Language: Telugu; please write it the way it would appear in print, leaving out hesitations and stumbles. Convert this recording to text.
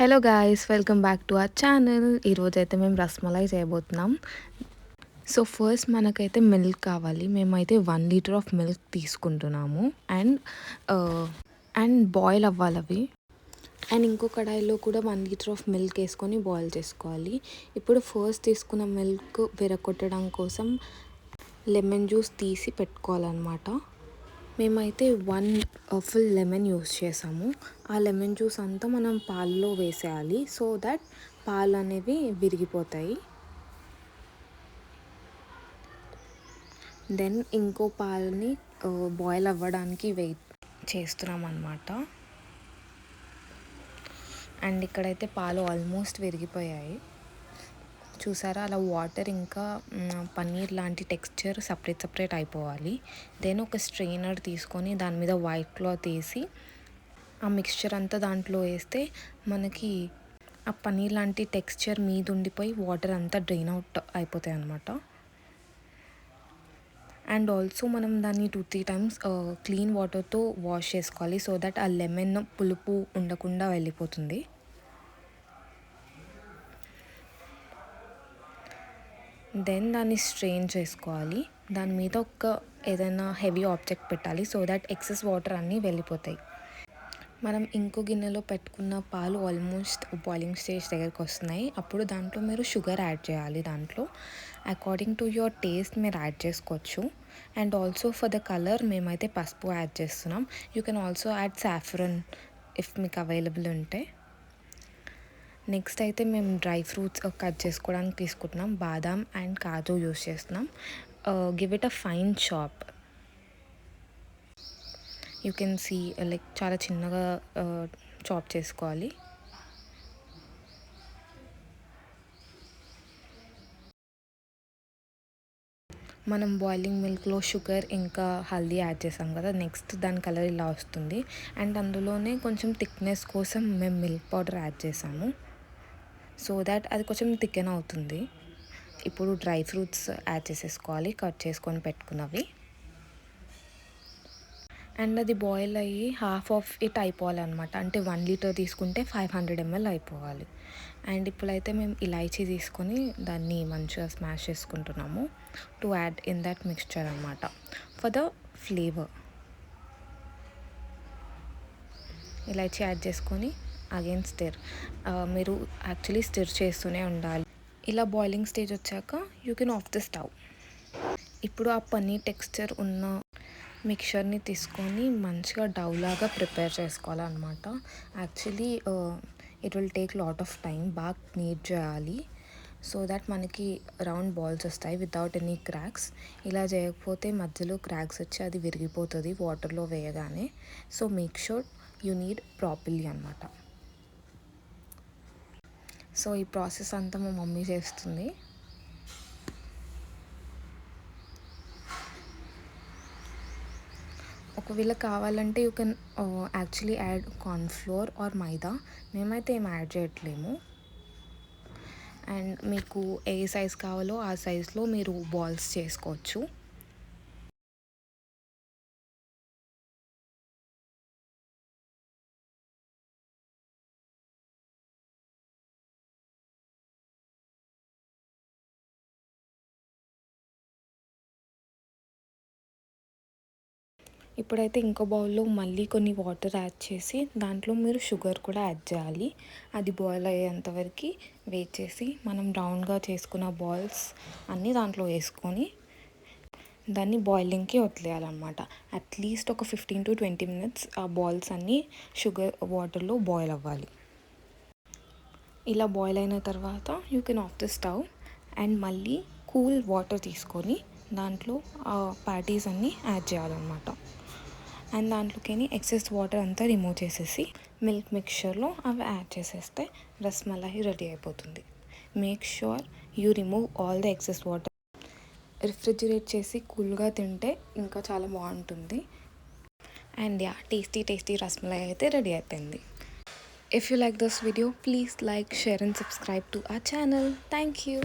Hello guys, welcome back to our channel. ఈరోజైతే మేము రస్మలై చేయబోతున్నాం. సో ఫస్ట్ మనకైతే మిల్క్ కావాలి. మేమైతే 1 లీటర్ ఆఫ్ మిల్క్ తీసుకుంటున్నాము. అండ్ బాయిల్ అవ్వాలి అవి. అండ్ ఇంకో కడాయిలో కూడా 1 లీటర్ ఆఫ్ మిల్క్ వేసుకొని బాయిల్ చేసుకోవాలి. ఇప్పుడు ఫస్ట్ తీసుకున్న మిల్క్ విరగొట్టడం కోసం లెమన్ జ్యూస్ తీసి పెట్టుకోవాలన్నమాట. మేమైతే 1 ఫుల్ లెమన్ యూస్ చేసాము. ఆ లెమన్ జ్యూస్ అంతా మనం పాలలో వేసేయాలి, సో దట్ పాలు అనేవి విరిగిపోతాయి. దెన్ ఇంకో పాలని బాయిల్ అవ్వడానికి వెయిట్ చేస్తున్నాం అన్నమాట. అండ్ ఇక్కడైతే పాలు ఆల్మోస్ట్ విరిగిపోయాయి. చూసారా, అలా వాటర్ ఇంకా పన్నీర్ లాంటి టెక్స్చర్ సపరేట్ అయిపోవాలి. దెన్ ఒక స్ట్రెయినర్ తీసుకొని దాని మీద వైట్ క్లాత్ వేసి ఆ మిక్స్చర్ అంతా దాంట్లో వేస్తే మనకి ఆ పన్నీర్ లాంటి టెక్స్చర్ మీద ఉండిపోయి వాటర్ అంతా డ్రైన్ అవుట్ అయిపోతాయి అన్నమాట. అండ్ ఆల్సో మనం దాన్ని 2-3 టైమ్స్ క్లీన్ వాటర్తో వాష్ చేసుకోవాలి, సో దట్ ఆ లెమన్ పులుపు ఉండకుండా వెళ్ళిపోతుంది. దెన్ దాన్ని స్ట్రెయిన్ చేసుకోవాలి. దాని మీద ఏదైనా హెవీ ఆబ్జెక్ట్ పెట్టాలి, సో దట్ ఎక్సెస్ వాటర్ అన్నీ వెళ్ళిపోతాయి. మనం ఇంకో గిన్నెలో పెట్టుకున్న పాలు ఆల్మోస్ట్ బాయిలింగ్ స్టేజ్ దగ్గరికి వస్తున్నాయి. అప్పుడు దాంట్లో మీరు షుగర్ యాడ్ చేయాలి. దాంట్లో అకార్డింగ్ టు యువర్ టేస్ట్ మీరు యాడ్ చేసుకోవచ్చు. And also for the colour మేమైతే పసుపు యాడ్ చేస్తున్నాం. You can also add saffron if మీకు అవైలబుల్ ఉంటే. నెక్స్ట్ అయితే మేము డ్రై ఫ్రూట్స్ కట్ చేసుకోవడానికి తీసుకుంటున్నాం. బాదాం అండ్ కాజు యూస్ చేస్తున్నాం. Give it a fine chop. You can see like చాలా చిన్నగా చాప్ చేసుకోవాలి. మనం బాయిలింగ్ మిల్క్లో షుగర్ ఇంకా హల్దీ యాడ్ చేసాం కదా, నెక్స్ట్ దాని కలర్ ఇలా వస్తుంది. అండ్ అందులోనే కొంచెం థిక్నెస్ కోసం మేము మిల్క్ పౌడర్ యాడ్ చేసాము, సో దాట్ అది కొంచెం థికెన్ అవుతుంది. ఇప్పుడు డ్రై ఫ్రూట్స్ యాడ్ చేసేసుకోవాలి, కట్ చేసుకొని పెట్టుకున్నవి. అండ్ అది బాయిల్ అయ్యి హాఫ్ ఆఫ్ ఇట్ అయిపోవాలన్నమాట. అంటే 1 లీటర్ తీసుకుంటే 500 ml అయిపోవాలి. అండ్ ఇప్పుడైతే మేము ఇలాచీ తీసుకొని దాన్ని మంచిగా స్మాష్ చేసుకుంటున్నాము to add in that mixture అన్నమాట ఫర్ ద ఫ్లేవర్. ఇలాచీ యాడ్ చేసుకొని అగైన్ స్టిర్. మీరు యాక్చువల్లీ స్టిర్ చేస్తూనే ఉండాలి. ఇలా బాయిలింగ్ స్టేజ్ వచ్చాక you can off the stove. ఇప్పుడు ఆ పన్నీర్ టెక్స్చర్ ఉన్న మిక్చర్ని తీసుకొని మంచిగా డవ్ లాగా ప్రిపేర్ చేసుకోవాలన్నమాట. Actually it will take lot of time. బాగా నీట్ చేయాలి, సో దట్ మనకి రౌండ్ బాల్స్ వస్తాయి వితౌట్ ఎనీ క్రాక్స్. ఇలా చేయకపోతే మధ్యలో క్రాక్స్ వచ్చి అది విరిగిపోతుంది వాటర్లో వేయగానే. So make sure you need properly అన్నమాట. సో ఈ ప్రాసెస్ అంతా మా మమ్మీ చేస్తుంది. ఒకవేళ కావాలంటే you can actually add cornflour or maida. మేమైతే ఏం యాడ్ చేయట్లేము. అండ్ మీకు ఏ సైజ్ కావాలో ఆ సైజ్లో మీరు బాల్స్ చేసుకోవచ్చు. ఇప్పుడైతే ఇంకో బౌల్లో మళ్ళీ కొన్ని వాటర్ యాడ్ చేసి దాంట్లో మీరు షుగర్ కూడా యాడ్ చేయాలి. అది బాయిల్ అయ్యేంతవరకు వెయిట్ చేసి మనం రౌండ్గా చేసుకున్న బాల్స్ అన్నీ దాంట్లో వేసుకొని దాన్ని బాయిలింగ్కి వదిలేయాలన్నమాట. అట్లీస్ట్ ఒక 15 to 20 minutes ఆ బాల్స్ అన్నీ షుగర్ వాటర్లో బాయిల్ అవ్వాలి. ఇలా బాయిల్ అయిన తర్వాత you can off the stove and మళ్ళీ కూల్ వాటర్ తీసుకొని దాంట్లో ఆ ప్యాటీస్ అన్నీ యాడ్ చేయాలన్నమాట. అండ్ దాంట్లోకి ఎక్సెస్ వాటర్ అంతా రిమూవ్ చేసేసి మిల్క్ మిక్చర్లో అవి యాడ్ చేసేస్తే రస్మలై రెడీ అయిపోతుంది. Make sure you remove all the excess water. Refrigerate చేసి కూల్గా తింటే ఇంకా చాలా బాగుంటుంది. అండ్ యా, టేస్టీ రస్మలై అయితే రెడీ అయిపోయింది. If you like this video, please like, share and subscribe to our channel. Thank you.